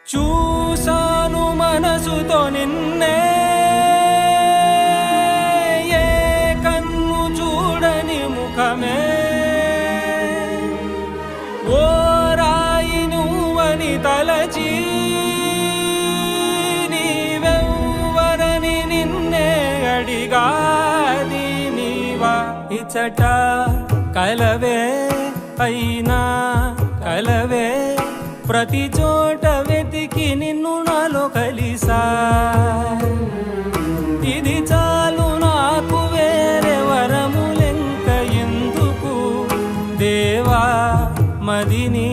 చూసాను మనసుతో నిన్నే, ఏ కన్ను చూడని ముఖమే, ఓ రాయి నువ్వని తలచి నీవెవ్వరని నిన్నే అడిగాది నీవా. ఇచ్చట కలవే అయినా కలవే, ప్రతి చోట వెతికి నిన్ను నాలో కలిసా. ఇది చాలు నాకు, వేరే వరములెంక ఎందుకు దేవా. మదిని